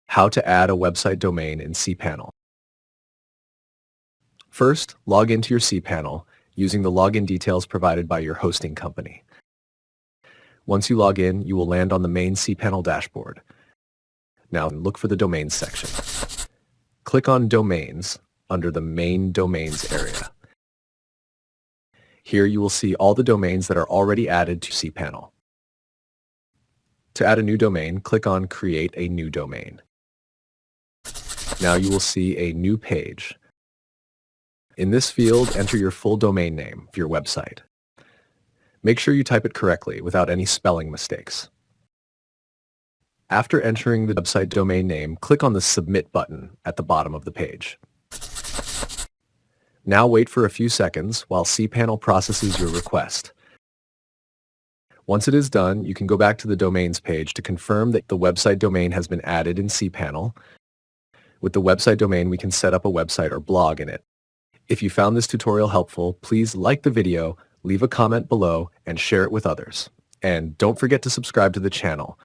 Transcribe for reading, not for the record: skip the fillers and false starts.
How to add a website domain in cpanel. First, log into your cpanel using the login details provided by your hosting company. Once you log in, you will land on the main cpanel dashboard. Now look for the Domains section. Click on Domains under the Main Domains area. Here you will see all the domains that are already added to cpanel. To add a new domain, click on Create a New Domain. Now you will see a new page. In this field, enter your full domain name of your website. Make sure you type it correctly without any spelling mistakes. After entering the website domain name, click on the Submit button at the bottom of the page. Now wait for a few seconds while cpanel processes your request. Once it is done, you can go back to the Domains page to confirm that the website domain has been added in cpanel. With the website domain, we can set up a website or blog in it. If you found this tutorial helpful, please like the video, leave a comment below, and share it with others. And don't forget to subscribe to the channel